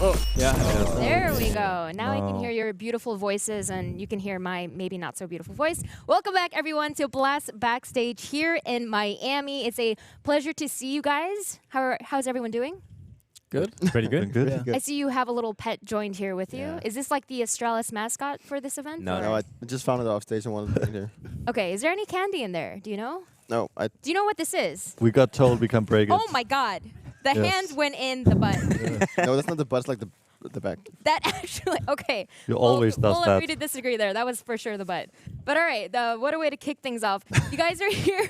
Oh, yeah. There we go. Now I can hear your beautiful voices and you can hear my maybe not so beautiful voice. Welcome back, everyone, to Blast Backstage here in Miami. It's a pleasure to see you guys. How's everyone doing? Good. Pretty good. Good. I see you have a little pet joined here with you. Yeah. Is this like the Astralis mascot for this event? No, or- no, I just found it off stage and wanted to bring it here. Okay, is there any candy in there? Do you know? No, I. Do you know what this is? We got told we can break it. Oh my god. The Yes. hand went in the butt. No, that's not the butt. It's like the back. That actually, okay. You always does we'll that. agree to disagree there. That was for sure the butt. But all right, what a way to kick things off. You guys are here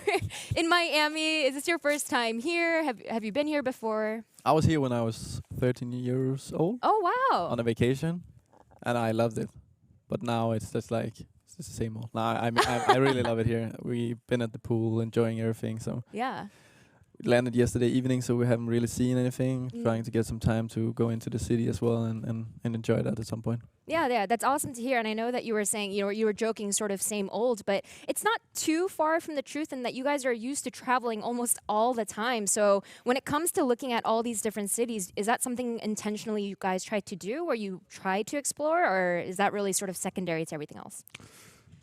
in Miami. Is this your first time here? Have you been here before? I was here when I was 13 years old Oh, wow. on a vacation, and I loved it. But now it's just like it's just the same old. Now I really love it here. We've been at the pool, enjoying everything. So Yeah. we landed yesterday evening, so we haven't really seen anything. Mm. Trying to get some time to go into the city as well and enjoy that at some point. Yeah, that's awesome to hear. And I know that you were saying, you were joking sort of same old, but it's not too far from the truth in that you guys are used to traveling almost all the time. So when it comes to looking at all these different cities, is that something intentionally you guys try to do or you try to explore, or is that really sort of secondary to everything else?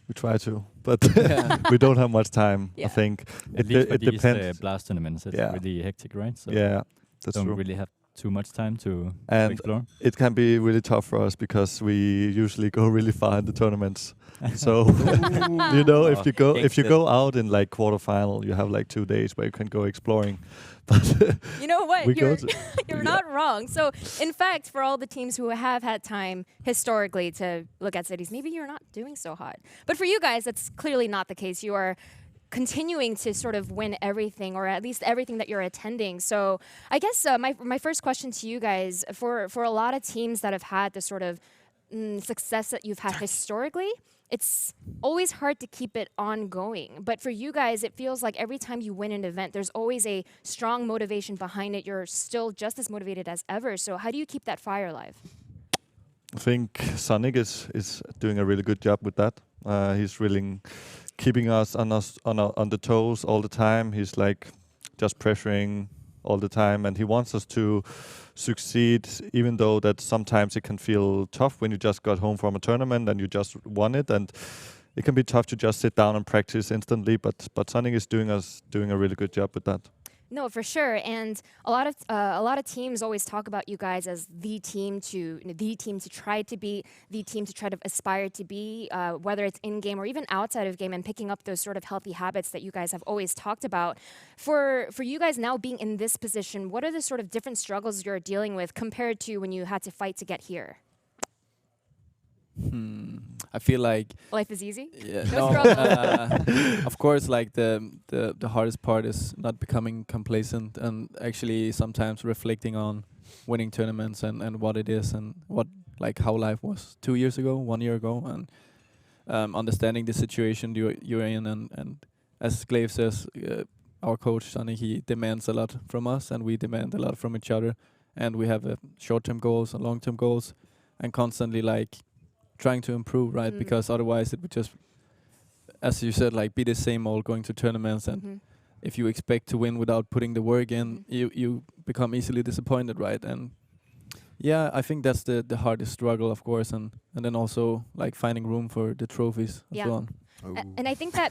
We try to, but Yeah. we don't have much time. Yeah. I think At least for it these depends. blast tournaments, it's Yeah. really hectic, right? So Yeah, that's don't true. really have too much time to And explore. it can be really tough for us because we usually go really far in the tournaments. So you know, if you go out in like quarterfinal, you have like 2 days where you can go exploring. But You know what? we go You're, to you're yeah. not wrong. So, in fact, for all the teams who have had time historically to look at cities, maybe you're not doing so hot. But for you guys, that's clearly not the case. You are continuing to sort of win everything, or at least everything that you're attending. So, I guess my first question to you guys, for a lot of teams that have had the sort of success that you've had historically, it's always hard to keep it ongoing. But for you guys, it feels like every time you win an event, there's always a strong motivation behind it. You're still just as motivated as ever. So how do you keep that fire alive? I think Sonic is doing a really good job with that. He's really keeping us on the toes all the time. He's like just pressuring all the time, and he wants us to succeed, even though that sometimes it can feel tough when you just got home from a tournament and you just won it, and it can be tough to just sit down and practice instantly. But Sonic is doing a really good job with that. No, for sure. And a lot of teams always talk about you guys as the team to try to be, the team to try to aspire to be, whether it's in game or even outside of game, and picking up those sort of healthy habits that you guys have always talked about. For you guys now being in this position, what are the sort of different struggles you're dealing with compared to when you had to fight to get here? I feel like Life is easy. yeah, No no, struggle. of course, like the hardest part is not becoming complacent and actually sometimes reflecting on winning tournaments and what it is and what like how life was 2 years ago, 1 year ago, and understanding the situation you're in, and as Glaive says, our coach Sonny, he demands a lot from us and we demand a lot from each other, and we have short-term goals and long-term goals, and constantly like trying to improve, right? Because otherwise it would just, as you said, like be the same old, going to tournaments, and if you expect to win without putting the work in, you become easily disappointed, right? And yeah, I think that's the hardest struggle, of course, and then also like finding room for the trophies and Yeah. so on. And I think that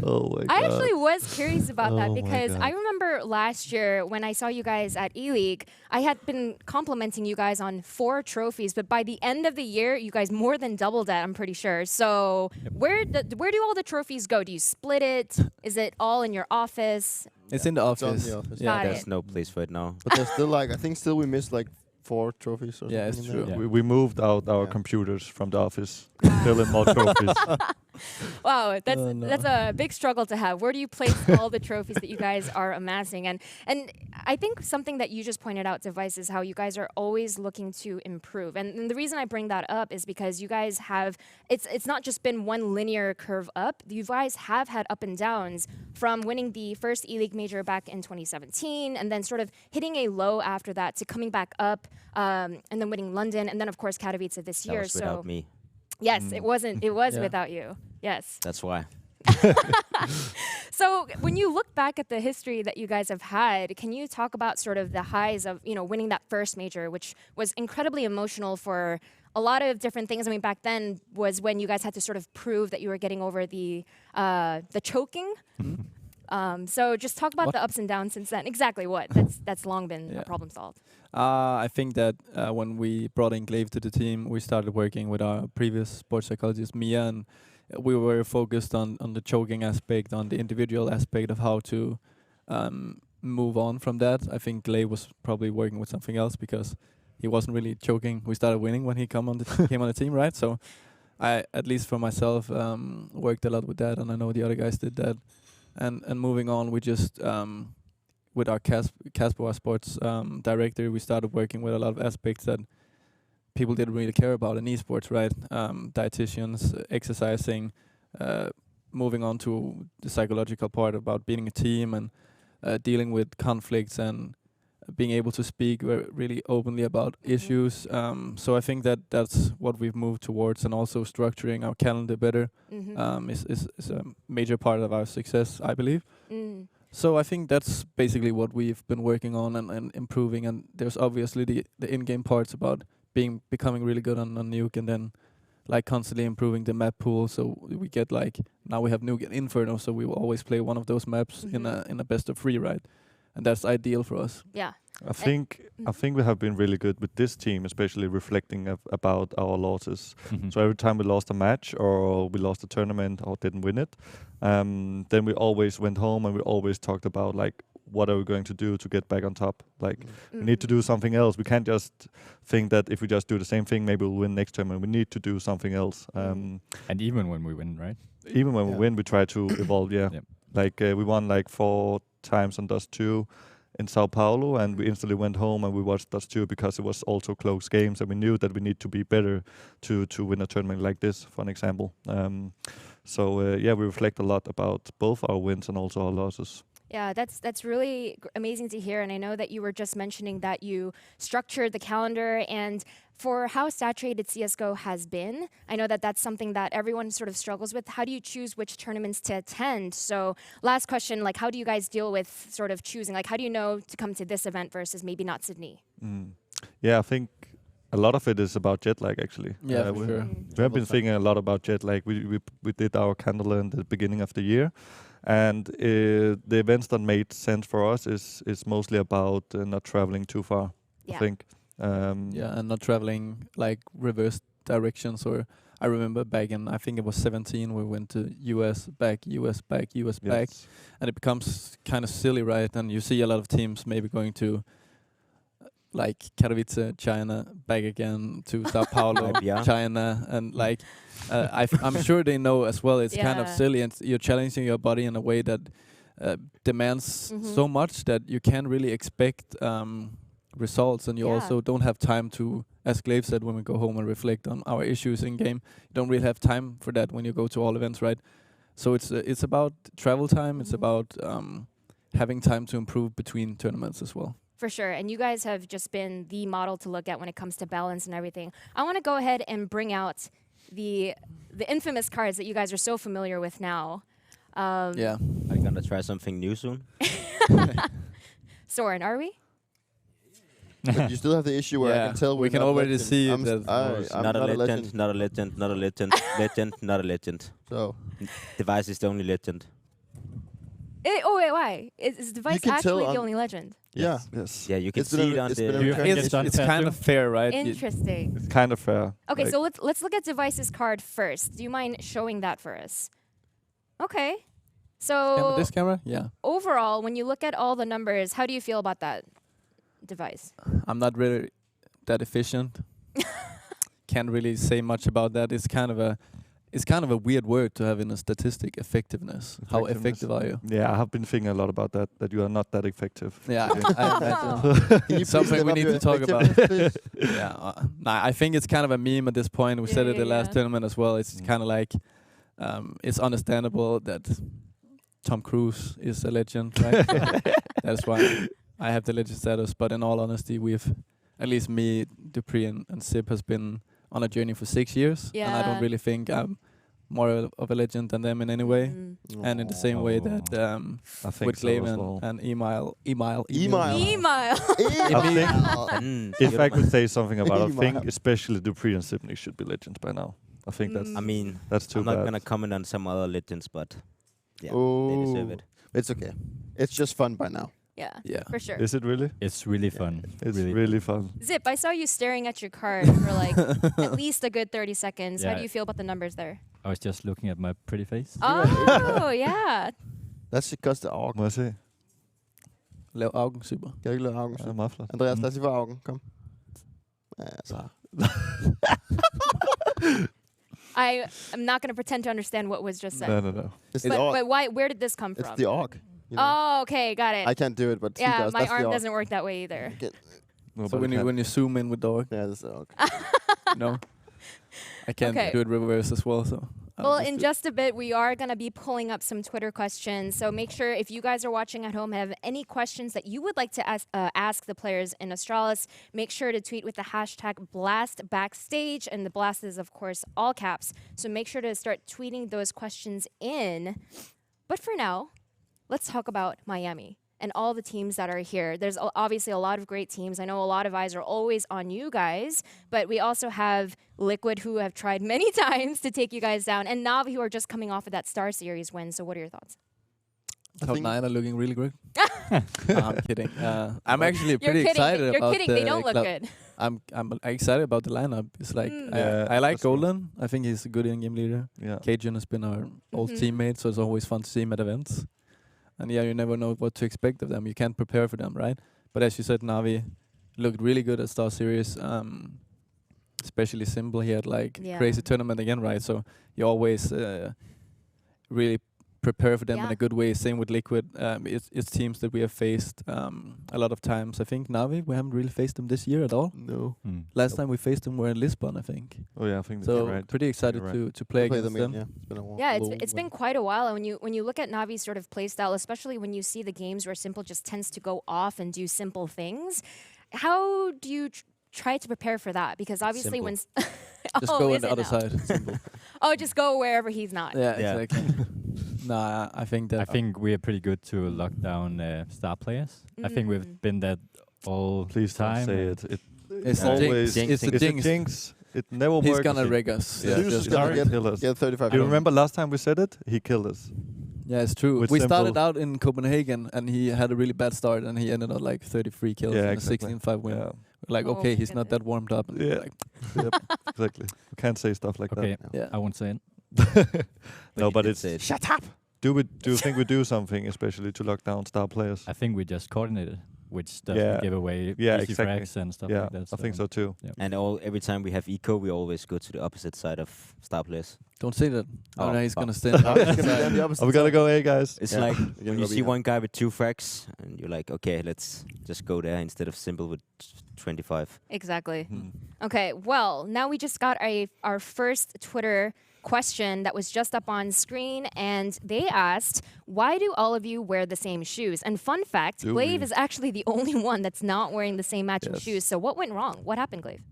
Oh my god! I actually was curious about Oh that my because God. I remember last year when I saw you guys at E-League, I had been complimenting you guys on 4 trophies, but by the end of the year, you guys more than doubled that, I'm pretty sure. So where do all the trophies go? Do you split it? Is it all in your office? It's in the It's on office. the office. Yeah, Got There's it. no place for it now. But there's still like I think still we missed like 4 trophies or Yeah, something. it's in true. there. Yeah. We moved out our Yeah. computers from the office. Still in more trophies. Wow, that's Oh, no. that's a big struggle to have. Where do you place all the trophies that you guys are amassing? And I think something that you just pointed out, Device, is how you guys are always looking to improve. And the reason I bring that up is because you guys have it's not just been one linear curve up. You guys have had up and downs from winning the first E-League major back in 2017, and then sort of hitting a low after that to coming back up, and then winning London, and then of course Katowice this That year. was without me. Yes, it wasn't. It was Yeah. without you. Yes. That's why. So when you look back at the history that you guys have had, can you talk about sort of the highs of, winning that first major, which was incredibly emotional for a lot of different things. I mean, back then was when you guys had to sort of prove that you were getting over the choking. So just talk about the ups and downs since then. Exactly what? That's long been a problem solved. I think that when we brought in Glaive to the team, we started working with our previous sports psychologist, Mia, and we were focused on the choking aspect, on the individual aspect of how to move on from that. I think Glaive was probably working with something else because he wasn't really choking. We started winning when he came on the team, right? So I, at least for myself, worked a lot with that, and I know the other guys did that. And moving on, we just with our Casper, our sports director, we started working with a lot of aspects that people didn't really care about in esports, right? Dietitians, exercising, moving on to the psychological part about being a team and dealing with conflicts and being able to speak really openly about issues. So I think that that's what we've moved towards, and also structuring our calendar better is a major part of our success, I believe. So I think that's basically what we've been working on and improving. And there's obviously the in-game parts about becoming really good on Nuke, and then like constantly improving the map pool. So we get now we have Nuke and Inferno, so we will always play one of those maps in a best of 3, right? And that's ideal for us. Yeah. I think we have been really good with this team, especially reflecting about our losses. So every time we lost a match or we lost a tournament or didn't win it, then we always went home and we always talked about what are we going to do to get back on top? We need to do something else. We can't just think that if we just do the same thing, maybe we'll win next time. And we need to do something else. And even when we win, right? Even when we win, we try to evolve. Yeah, we won 4 times on Dust 2 in Sao Paulo, and we instantly went home and we watched Dust 2 because it was also close games, and we knew that we need to be better to win a tournament like this, for an example. We reflect a lot about both our wins and also our losses. Yeah, that's really amazing to hear. And I know that you were just mentioning that you structured the calendar, and for how saturated CSGO has been, I know that that's something that everyone sort of struggles with. How do you choose which tournaments to attend? So last question, how do you guys deal with sort of choosing? How do you know to come to this event versus maybe not Sydney? Yeah, I think a lot of it is about jet lag, actually. Yeah, for sure. We have been thinking a lot about jet lag. We did our calendar in the beginning of the year. And the events that made sense for us is mostly about not traveling too far, I think. And not traveling reverse directions. Or I remember back in, I think it was 17, we went to US back, back. And it becomes kind of silly, right? And you see a lot of teams maybe going to Katowice, China, back again to Sao Paulo, China, and I'm sure they know as well. It's kind of silly, and you're challenging your body in a way that demands so much that you can't really expect results, and you also don't have time to, as Glaive said, when we go home and reflect on our issues in game, you don't really have time for that when you go to all events, right? So it's about travel time. It's about having time to improve between tournaments as well. For sure. And you guys have just been the model to look at when it comes to balance and everything. I want to go ahead and bring out the infamous cards that you guys are so familiar with now. Are you going to try something new soon? Soren, are we? But you still have the issue where I can tell we can already see I'm not a legend, not a legend, not a legend, legend, not a legend. So Device is the only legend. Why? Is Device actually the only legend? Yeah. Yes. Yeah, you can see it on the... It's kind of fair, right? Interesting. It's kind of fair. Okay, so let's look at Device's card first. Do you mind showing that for us? Okay. So this camera? Yeah. Overall, when you look at all the numbers, how do you feel about that Device? I'm not really that efficient. Can't really say much about that. It's kind of a weird word to have in a statistic, effectiveness. How effective are you? Yeah, I have been thinking a lot about that you are not that effective. Yeah, I imagine. Something we need to talk about. I think it's kind of a meme at this point. We said it the last tournament as well. It's kind of it's understandable that Tom Cruise is a legend, right? That's why I have the legend status. But in all honesty, at least me, Dupree and Sip has been on a journey for 6 years, and I don't really think I'm more of a legend than them in any way. Mm. And in the same way that I think with so Glaive as well. and Emile. Email. Email. If I could say something about it, I think Email. especially Dupree and Sipney should be legends by now. I think that's Mm. I mean, that's too I'm not bad. gonna comment on some other legends, but yeah, they deserve it. It's okay. It's just fun by now. Yeah, Yeah. for sure. Is it really? It's really fun. It's really fun. Zip, I saw you staring at your card for like at least a good 30 seconds. How Yeah. do you feel about the numbers there? I was just looking at my pretty face. Oh, yeah. That's because the AUG. Må jeg se? Lav augen super. Kan jeg ikke lade AUGen? Ja, meget flot. Andreas, lad os lige få AUGen. Kom. Ja, så. I'm not going to pretend to understand what was just said. No. It's the But, AUG. but why? Where did this come It's from? the AUG. You know? Oh, okay, got it. I can't do it, but he Yeah, does. my That's the arm AUG. doesn't work that way either. Okay. No, So but it when you zoom in with dog, Yeah, that's the AUG. no, I can't Okay. do it reverse as well. So I'll Well, just in do- just a bit, we are going to be pulling up some Twitter questions. So make sure if you guys are watching at home and have any questions that you would like to ask the players in Astralis, make sure to tweet with the hashtag #BlastBackstage. And the blast is, of course, all caps. So make sure to start tweeting those questions in. But for now, let's talk about Miami and all the teams that are here. There's obviously a lot of great teams. I know a lot of eyes are always on you guys, but we also have Liquid, who have tried many times to take you guys down, and Navi, who are just coming off of that Star Series win. So what are your thoughts? I Cloud9 think- are looking really good. No, I'm kidding. I'm actually You're pretty kidding. excited You're about kidding. the They don't look Cloud- good. I'm excited about the lineup. It's like Mm. Yeah, I like that's true. Golden. I think he's a good in-game leader. Yeah. Cajun has been our old Mhm. teammate, so it's always fun to see him at events. And yeah, you never know what to expect of them. You can't prepare for them, right? But as you said, Navi looked really good at Star Series. Especially Simple, he had like Yeah. crazy tournament again, right? So you always really prepare for them in Yeah. a good way. Same with Liquid. It's teams that we have faced a lot of times. I think Navi, we haven't really faced them this year at all. No. Last time we faced them were in Lisbon, I think. Oh yeah, I think So you're right. pretty excited You're right. to play Play against them. Yeah, it's been a while. Yeah, Low it's been quite a while. And when you look at Navi's sort of play style, especially when you see the games where Simple just tends to go off and do simple things, how do you try to prepare for that? Because obviously Simple. when Just Oh, go on is the it other now? side. Simple. Oh, just go wherever he's not. Yeah, Yeah. exactly. Nah, I think that. I think we are pretty good to lock down star players. I think we've Mm. been that all Please don't time. say and it. it's Yeah. a always jinx. It's a it's a jinx. jinx. It never He's works. gonna rig us. Yeah. Yeah, He's just gonna Sorry, get- kill us. Yeah, 35. Do you remember last time we said it? He killed us. yeah, it's true. With We Simple. started out in Copenhagen and he had a really bad start and he ended up like 33 kills Yeah, and exactly. a 16-5 win. Yeah. We're like, Oh, okay, he's not goodness. that warmed up. And Yeah. like, Yep, exactly. We can't say stuff like Okay, yeah. I won't say it. that. No, you but did it's say it. Shut up! do you think we do something especially to lock down star players? I think we just coordinated, which doesn't Yeah. give away Yeah, easy exactly. frags and stuff Yeah, like that. I think so too. And every time we have eco, we always go to the opposite side of star players. Don't say that. Oh, Oh, no, he's fuck. gonna stand No, up. it's gonna be on the opposite Are we gonna side. go A, guys? It's Yeah. like You're gonna when go you see B now. one guy with 2 frags, and you're like, okay, let's just go there instead of Simple with 25. Exactly. Hmm. Okay, well, now we just got our first Twitter question that was just up on screen, and they asked, why do all of you wear the same shoes? And fun fact, Do Glaive we? is actually the only one that's not wearing the same matching Yes. shoes. So what went wrong? What happened, Glaive?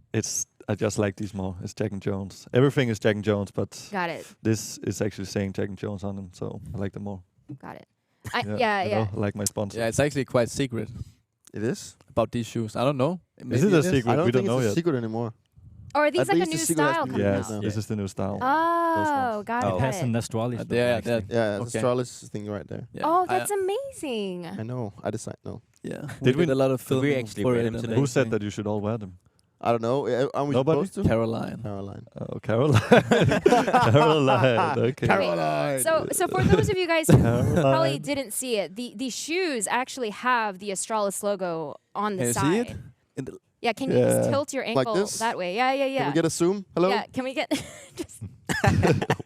I just like these more. It's Jack and Jones. Everything is Jack and Jones, but Got it. this is actually saying Jack and Jones on them, so I like them more. Got it. Yeah. you know, I like my sponsor. Yeah, it's actually quite secret It is? about these shoes. I don't know. Is Maybe it a is. secret? I don't We think don't know it's a yet. secret anymore. Or are these At like a least new the secret has style been coming released Yes, out? now. this is the new style. Oh, got Oh. it. It Got has it. an Astralis. logo, yeah, actually. Yeah, Okay. the Astralis thing right there. Yeah. Oh, I- that's amazing. I know. I decided no. Yeah. Did we- did a lot of Did we filming actually for wear it them and today? Who said everything. that you should all wear them? I don't know. Are we Nobody? supposed to? Caroline. Caroline. Oh, Caroline. Caroline. Okay. Caroline. So for those of you guys who probably Caroline. didn't see it, the shoes actually have the Astralis logo on the Can you side. see it? In the Yeah, can you just Yeah. tilt your Like ankle this? that way? Yeah. Can we get a zoom? Hello? Yeah, can we get just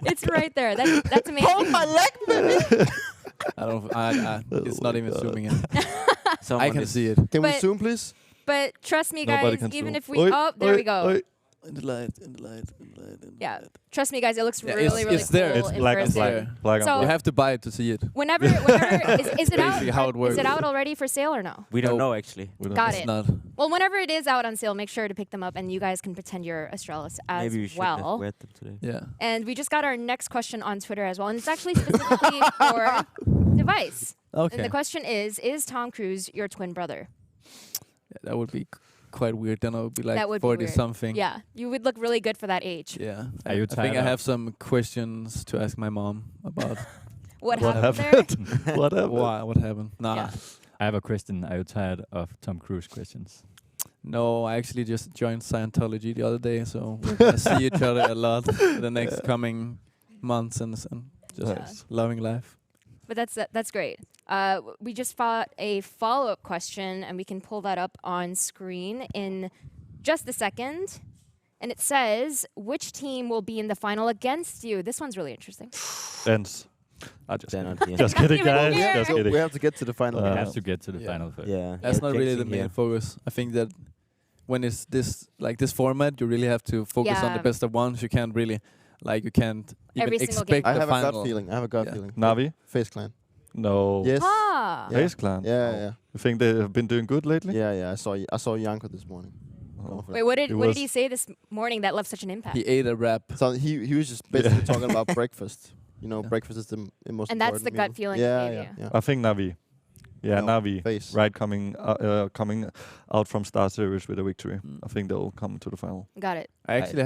it's right there. That's amazing. Hold my leg, baby! I don't. It's Oh not my even God. zooming in. Someone I can is- see it. Can we But- zoom, please? But trust me, Nobody guys, can even zoom. if we Oi, oh, there oi, we go. oi. In the light, in the light, in the light, in the Yeah. light. Trust me, guys, it looks Yeah, really, really it's there. cool It's in black and person. black. Black and So- You black. have to buy it to see it. Whenever is it out? Basically how it Is it works. out already for sale or no? We don't Nope. know actually. We don't Got know. it. It's not. Well, whenever it is out on sale, make sure to pick them up, and you guys can pretend you're Astralis as Maybe we should have well. wear them today. Yeah. And we just got our next question on Twitter as well, and it's actually specifically for Device. Okay. And the question is Tom Cruise your twin brother? Yeah, that would be quite weird. Then I would be like That would be 40 weird. something. Yeah, you would look really good for that age. Yeah. Are you I think tired I of- have some questions to ask my mom about. What What happened there? happened? What happened? Why? What happened? Nah. Yeah. I have a question. Are you tired of Tom Cruise questions? No, I actually just joined Scientology the other day, so we're gonna see each other a lot the next coming months and just Nice. loving life. But that's great. We just fought a follow-up question, and we can pull that up on screen in just a second. And it says, which team will be in the final against you? This one's really interesting. Ends. I just They're kidding. not here. Just kidding, Even guys. here. Just So kidding. we have to get to the final. We Uh, have to get to the yeah. final first. Yeah. That's yeah, not really the jinxing main here. focus. I think that when it's this format, you really have to focus on Yeah. the best of ones. You can't really, you can't even Every single expect game. I the have a final. gut feeling. I have a gut Yeah. feeling. Navi? Face Clan. No. Yes. Ah. Yeah. Face Clan. Yeah, yeah, You think they have been doing good lately? yeah. I saw Janko this morning. Oh. Wait, what It did was- he say this morning that left such an impact? He ate a wrap. So he was just basically Yeah. talking about breakfast. You know, Yeah. breakfast is the most And that's important the gut meal. feeling he Yeah, gave yeah, you. yeah. I think Navi. Yeah, No, Navi. Face. Right, coming out from Star Series with a victory. Mm. I think they'll come to the final. Got it. I actually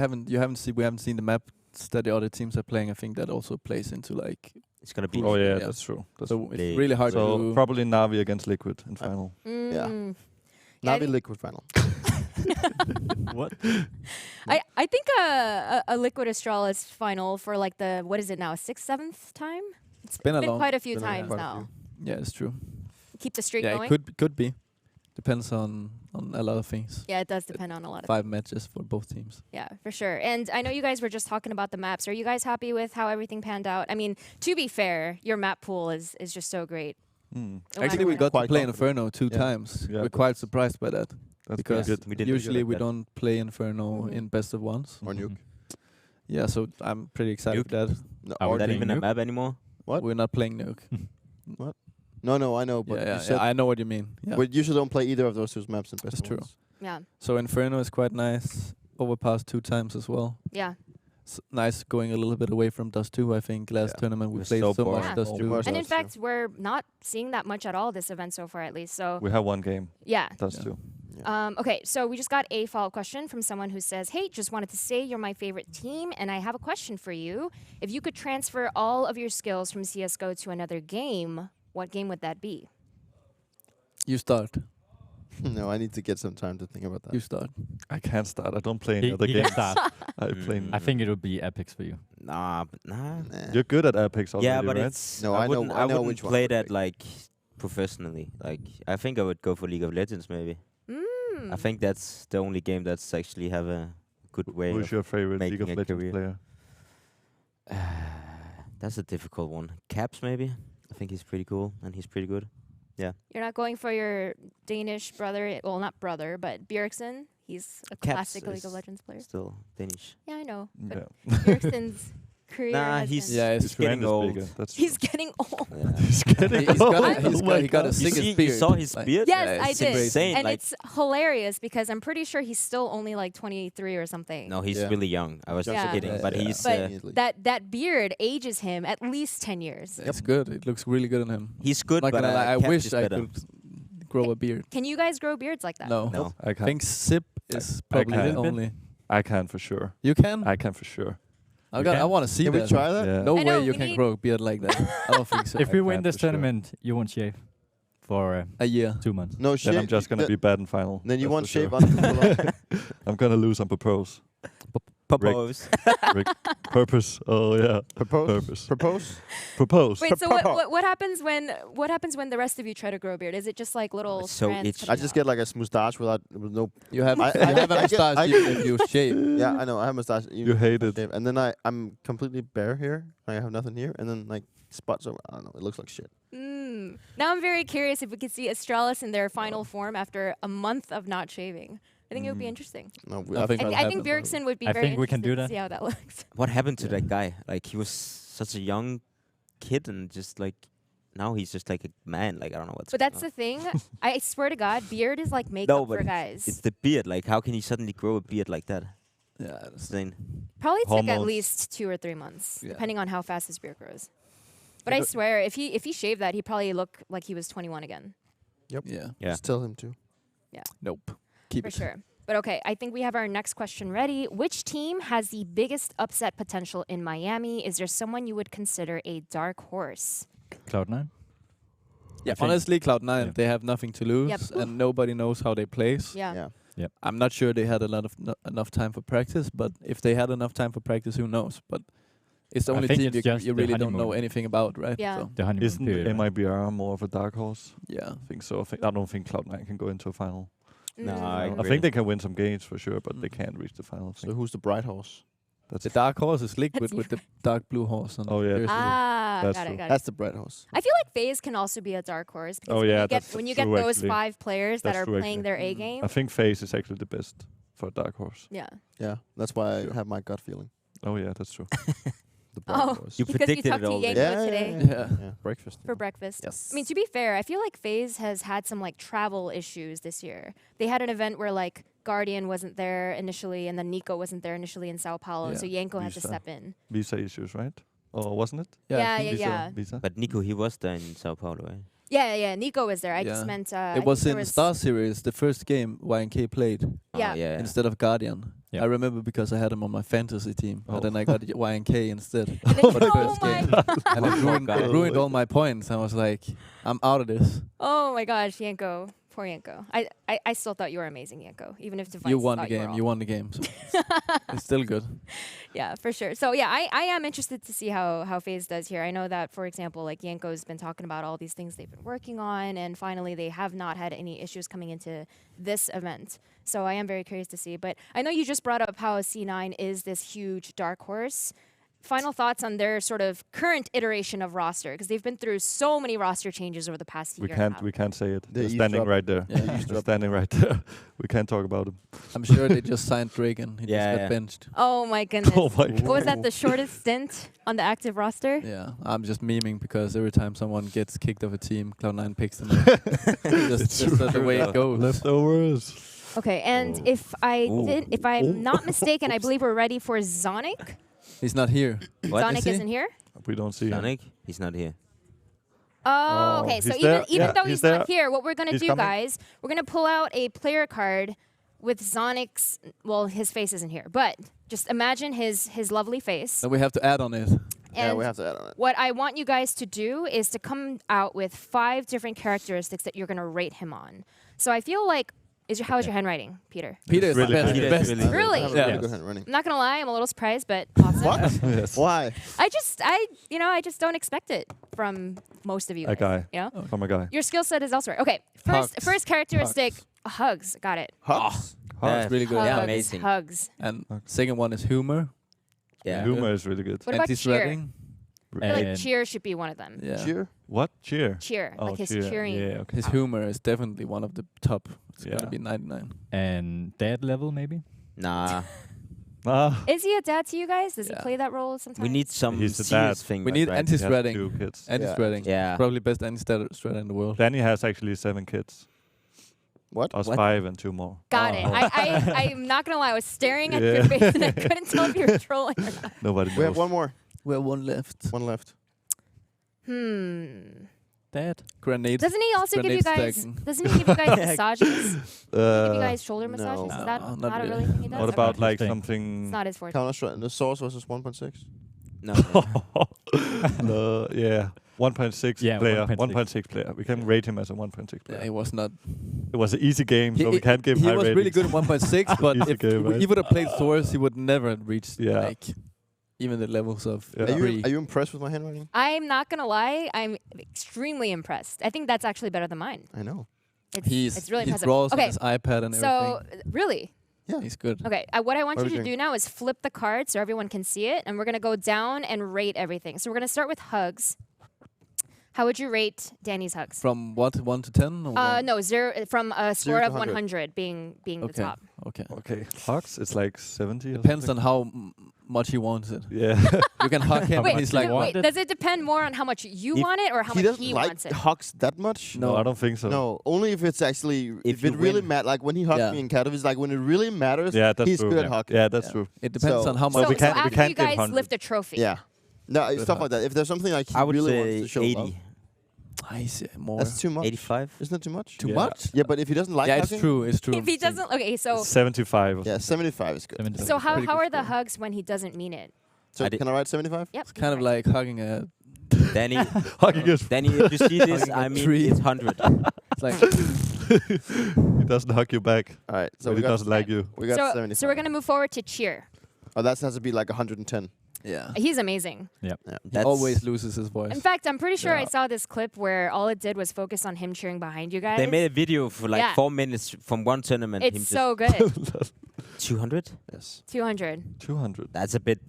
we haven't seen the maps that the other teams are playing. I think that also plays into like. It's gonna be. Oh yeah, Yeah. that's true. That's So They- it's really hard so to. probably Navi against Liquid in final. Mm. Yeah. Yeah, Navi I- Liquid final. What? I think a Liquid Astralis final for like the, what is it now, 6th, 7th time? It's been a long- quite a few been a times quite a now. Yeah, it's true. Keep the streak Yeah, going. it could be. Depends on a lot of things. Yeah, it does depend on a lot of 5 matches for both teams. Yeah, for sure. And I know you guys were just talking about the maps. Are you guys happy with how everything panned out? I mean, to be fair, your map pool is just so great. Mm. No Actually, matter we what. got to Quite play confident. Inferno 2 Yeah. times. Yeah, We're quite surprised by that That's because pretty good. We didn't usually like we that. don't play Inferno Mhm. in best of ones. Or Nuke. Yeah, so I'm pretty excited Nuke? with that. No, Are Is we that playing even a Nuke? map anymore? What? We're not playing Nuke. no, I know, but yeah, you yeah, said I know what you mean. Yeah. we usually don't play either of those two maps in best That's of true. ones. Yeah, So Inferno is quite nice. Overpass 2 times as well. yeah. Nice going a little bit away from Dust 2. I think last Yeah. tournament we It was played so so boring. much Yeah. Dust Too 2. much. And in That's true. fact, we're not seeing that much at all this event so far, at least. So We have one game. yeah. That's Yeah. two. Okay, so we just got a follow-up question from someone who says, hey, just wanted to say you're my favorite team, and I have a question for you. If you could transfer all of your skills from CSGO to another game, what game would that be? You start. No, I need to get some time to think about that. You start. I can't start. I don't play any He, other he can games. start. I play. Mm. I think it would be Apex for you. Nah, nah. Nah. You're good at Apex already, Yeah, but right? it's. No, I I know- wouldn't. I know wouldn't which one play I would that pick. like professionally. Like I think I would go for League of Legends maybe. Mm. I think that's the only game that's actually have a good way. Who's of your favorite League making of a Legends career. player? That's a difficult one. Caps maybe. I think he's pretty cool and he's pretty good. You're not going for your Danish brother, well, not brother, but Bjergsen. He's a Caps classic League of is Legends player. Still Danish. Yeah, I know. But Yeah. Bjergsen's career Nah, has he's been- Yeah, it's he's true. getting Trend is old. bigger, That's He's getting old. Yeah. He's getting He's got old. a, he's Oh got, my he got a God. You sickest see, beard. you saw his Like- beard? Yes, Yeah, I it's did. insane. And like, it's hilarious because I'm pretty sure he's still only like 23 or something. no, he's Yeah. really young. I was Yeah. just kidding, Yeah, but yeah. he's But Easily. that beard ages him at least 10 years. It's good. It looks really good on him. he's good. Not but gonna lie, I Caps wish is I better. could grow a beard. Can you guys grow beards like that? No. No. I I can't. think Sip is I probably the can't. only. I can for sure. You can? I can for sure. I want to see Can that. we try that? Yeah. No I know, way you we can need- grow a beard like that. I don't think so. If I we win can't this for sure. tournament, you won't shave for A year. 2 months. No Then shave. I'm just gonna be bad in final. Then you that's won't for shave sure. on. I'm gonna lose on purpose. Propose. Purpose. Oh yeah. Propose. Purpose. Propose. Propose. Wait, so what happens when the rest of you try to grow a beard? Is it just like little it's so strands itchy. I coming just out? get like a moustache with no. You have, I- you I- have a I get- mustache I even get- if you shave. Yeah, I know. I have a mustache. You hate it. shave, and then I'm completely bare here. I have nothing here, and then like spots over. I don't know. It looks like shit. Now I'm very curious if we could see Astralis in their final form after a month of not shaving. I think it would be interesting. No, I think I that'll think happen. Bjergsen would be I very think we can interested do to that. see how that looks. What happened to Yeah. that guy? Like he was such a young kid and just like now he's just like a man. Like I don't know what's. But that's going the thing. I swear to God, beard is like makeup No, for but guys. It's the beard. Like how can he suddenly grow a beard like that? Yeah, that's Insane. Probably took at Hormones. least 2 or 3 months, Yeah. depending on how fast his beard grows. But I I don't- swear, if he shaved that, he'd probably look like he was 21 again, yeah. Yeah. Still him too. Nope. Keep for it. sure. But okay, I think we have our next question ready. Which team has the biggest upset potential in Miami? Is there someone you would consider a dark horse? Cloud9. Yeah, think- honestly, Cloud9, yeah. they have nothing to lose, Yep. and nobody knows how they play. Yeah. I'm not sure they had a lot of enough time for practice, but if they had enough time for practice, who knows? But it's the I only think team it's you, just you the really don't know honeymoon. anything about, right? Yeah. So, The honeymoon Isn't period. right? MIBR more of a dark horse? yeah. I think so. I don't think Cloud9 can go into a final. No, Mm. I I agree. think they can win some games for sure, but they Mm. can't reach the final. So who's the bright horse? That's The dark horse is liquid That's with the dark blue horse. On Oh, yeah. the jersey. Ah, That's got true. it, got it. That's the bright horse. I feel like FaZe can also be a dark horse. Because Oh, when yeah, you get, that's when you get true, those actually. 5 players that That's are true, playing actually. their A game. I think FaZe is actually the best for a dark horse. Yeah. Yeah, that's why Sure. I have my gut feeling. Oh yeah, that's true. The bright Oh, horse. You because you predicted talked it to already. Yanko today Yeah. Breakfast. for breakfast. Yes. I mean, to be fair, I feel like FaZe has had some like travel issues this year. They had an event where like Guardian wasn't there initially, and then Nico wasn't there initially in Sao Paulo, Yeah. so Yanko had to Visa. step in. Visa issues, right? Or wasn't it? Yeah, I think Visa. yeah. Visa. But Nico, he was there in Sao Paulo, right? Yeah. Nico was there. I just Yeah. meant it was in Star Series, the first game YNK played Yeah. Oh, yeah. instead of Guardian. Yeah. I remember because I had him on my fantasy team, Oh. and then I got YNK instead. And then, for the oh first my game. god! And it God. ruined all my points. I was like, I'm out of this. Oh my gosh, Yanko. Poor Yanko. I still thought you were amazing, Yanko. Even if Device You won the thought you were game. You won the game. So it's still good. Yeah, for sure. So yeah, I am interested to see how FaZe does here. I know that, for example, like Yanko's been talking about all these things they've been working on, and finally they have not had any issues coming into this event. So I am very curious to see. But I know you just brought up how C9 is this huge dark horse. Final thoughts on their sort of current iteration of roster, because they've been through so many roster changes over the past year. We can't say it. They're They're standing eavesdropping. right there. Yeah. They're standing right there. We can't talk about them. I'm sure they just signed Dragon. He Yeah, just got yeah. benched. Oh my goodness. Oh my god. What was that, the shortest stint on the active roster? Yeah, I'm just memeing because every time someone gets kicked off a team, Cloud9 picks them up. just the way it goes. Leftovers. Okay, and Oh. if I'm not mistaken, I believe we're ready for Zonic. He's not here. What? Zonic Is he? isn't here. We don't see him. Sonic? He's not here. Oh, Oh, okay. So he's even there. Yeah, though he's he's not there. here, what we're gonna He's do, coming. guys, we're gonna pull out a player card with Zonic's. Well, his face isn't here, but just imagine his lovely face. Then we have to add on it. Yeah, And we have to add on it. what I want you guys to do is to come out with 5 different characteristics that you're gonna rate him on. So I feel like, how is your handwriting, Peter? Peter is really the best. good. the best. Really Really? I have a Yeah. really Yes. good hand running. I'm not gonna lie, I'm a little surprised, but awesome. What? Yes. Why? I just don't expect it from most of you A guys. guy. Yeah. From a guy. Your skill set is elsewhere. Okay. Hugs. First characteristic, hugs. Got it. Hugs. That's really good. Yeah, Hugs, amazing. Hugs. And Okay. second one is humor. Yeah. Humor is really good. What about cheer? Anti-threatening. I feel like And- cheer should be one of them. Yeah. Cheer. What? Cheer. Cheer. Oh, like his cheer. cheering. Yeah, okay. His humor is definitely one of the top. It's Yeah. gonna be 99. And dead level, maybe? Nah. Ah, Is he a dad to you guys? Does Yeah. he play that role sometimes? We need some He's the serious dad. thing. We like need that. anti- he has Anti-threading. 2 kids. Anti-threading. Yeah. Probably best anti-threader in the world. Danny has actually 7 kids. What? Us What? 5 and 2 more. Got it. Oh. I'm not gonna lie. I was staring at Yeah. your face and I couldn't tell if you were trolling or not. Nobody knows. We have one more. We have one left. One left. Dead. Grenade. Doesn't he also give you Grenade guys? stacking. Doesn't he give you guys massages? Give you Uh, guys shoulder no. massages? Is that No, not, not a really. really thing he does? what Okay. about his like thing. It's something? not his forte. Counter Strike. The Source versus 1.6. No. No, yeah. 1.6 Yeah, player. 1.6. 1.6 player. We can rate him as a 1.6 Yeah, player. he was not. It was an easy game, so we can't give He high was ratings. really good at 1.6, but Easy if game, right? he would have played Source, he would never have reached Yeah. like even the levels of Yeah. three. Are you impressed with my handwriting? I'm not gonna lie. I'm extremely impressed. I think that's actually better than mine. I know. It's really he impressive. draws on Okay, his iPad and so everything. really, Yeah. He's good. okay. What I want What you are to we do now is flip the card so everyone can see it, and we're gonna go down and rate everything. So we're gonna start with hugs. How would you rate Danny's hugs? From what, 1 to 10? Or what? No, 0 from a score 0 to of 100. 100 being the Okay. top. Okay. Okay, hugs. It's like 70. Depends or on how much he wants it. Yeah. You can hug him. Wait, He's like, wait, does it depend more on how much you If want it or how He much doesn't he like wants it? hugs that much. No, I don't think so. No, only if it's actually if you it really win. matters. Like when he hugged Yeah. me in Katowice, like when it really matters. Yeah, that's he's true. good yeah. at hugging. Yeah, that's Yeah. true. It depends So- on how So, much. we can't- so after can't you give guys 100. lift a trophy. Yeah. No, Good stuff hug. like that. If there's something like he I would really say wants to show 80. love, I see more. that's too much. 85. Isn't that too much? Too Yeah. much? Yeah, but if he doesn't like Yeah, it's hugging, true. It's true. If he doesn't, okay, so 75. Or Yeah, 75 is good. 70. so how Pretty how good are the score. hugs when he doesn't mean it? So I did- can I write 75? Yep. It's kind of like hugging a. Danny, hugging is. Danny, if you see this, Hugging a I mean, tree. it's 100. It's like He doesn't hug you back. All right. So So we he got doesn't like you. we got So 75. so we're gonna move forward to cheer. Oh, that has to be like 110. yeah. He's amazing. Yeah. He That's- always loses his voice. In fact, I'm pretty sure I Yeah. saw this clip where all it did was focus on him cheering behind you guys. They made a video for like Yeah. 4 minutes from one tournament. him It's just so good. 200. Yes. 200. 200. That's a bit.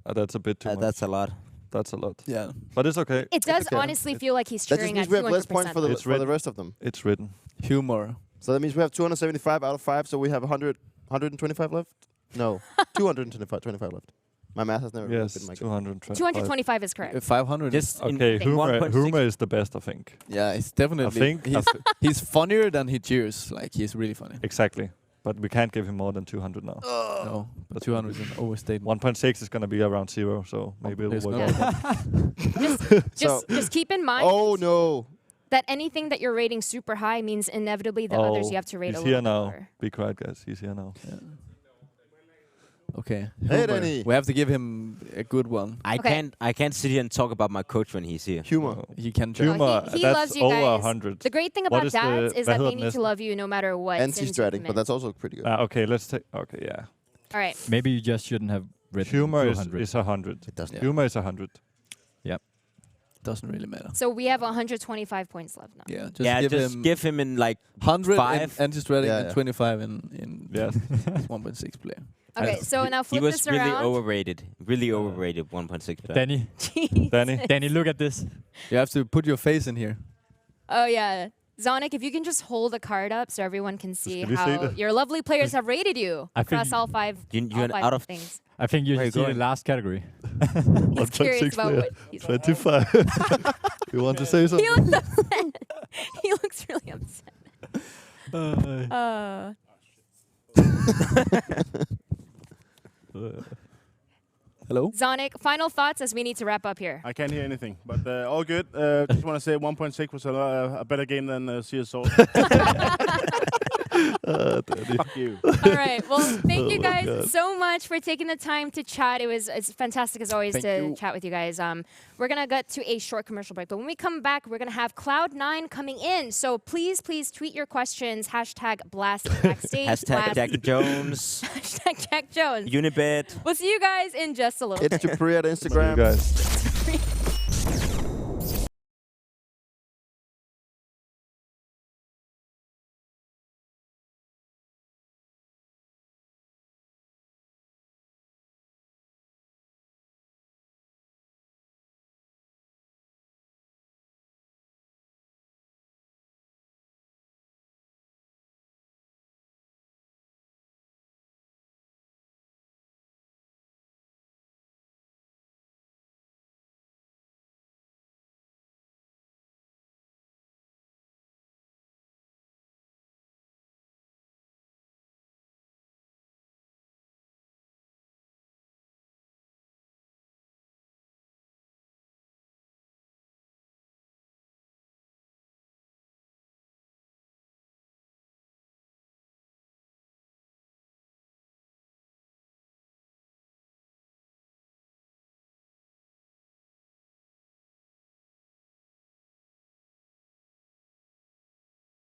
That's a bit too much. That's a lot. That's a lot. yeah. But it's okay. It does okay. honestly feel like he's That just cheering means at we have less 200%. points for the It's for the written. rest of them. It's written. Humor. So that means we have 275 out of 5. So we have 125 left. No, 225 left. My math has never really Yes, been my good. 225. 225 is correct. 500. Just in- Okay, in humor 1.6. is the best, I think. Yeah, it's definitely. think- He's funnier than he cheers. Like he's really funny. Exactly. But we can't give him more than 200 now. No, but That's 200 is an overstatement. 1.6 is going to be around 0, so maybe There's it'll no work doubt. out. Just keep in mind Oh no! that anything that you're rating super high means inevitably the others you have to rate he's a little here bit now. lower. Be quiet, guys. He's here now. Yeah. Okay. Hey, Humor. Danny. We have to give him a good one. Okay. I can't sit here and talk about my coach when he's here. Humor. No. He can Humor. Humor, he that's loves you over guys. 100. The great thing What about is the dads is that they method need to list? love you no matter what. And since she's you dreading, come but in. that's also pretty good. Okay, let's take. Okay, yeah. All right. Maybe you just shouldn't have written Humor 200. is 100. It doesn't. Yeah. Humor is 100. Doesn't really matter. So we have 125 points left now. Yeah, just yeah, give just him give him in like 100 5. in anti-strategy Yeah, and yeah. 25 in Yes. 1.6 player. Okay, so now he flip was this really around. overrated. Really overrated. 1.6 player. Danny, Jeez. Danny, look at this. You have to put your face in here. Oh yeah. Zonic, if you can just hold the card up so everyone can see can we see how the- your lovely players have rated you I across think all five, You're all five out of things. I think you Where should you see the going? last category. He's curious 1.6 about player. what he's 25. You want to say He something? looks upset. He looks really upset. Hello? Zonic, final thoughts as we need to wrap up here. I can't hear anything, but all good. Just want to say 1.6 was a better game than CSGO. Fuck you. All right. Well, thank you Oh my guys God. so much for taking the time to chat. It's fantastic as always Thank to you. chat with you guys. We're gonna get to a short commercial break, but when we come back, we're gonna have Cloud9 coming in. So please tweet your questions. #blast backstage. Hashtag Jack Jones. Hashtag Jack Jones. Unibet. We'll see you guys in just a little It's bit. to pre at See you Instagram. guys.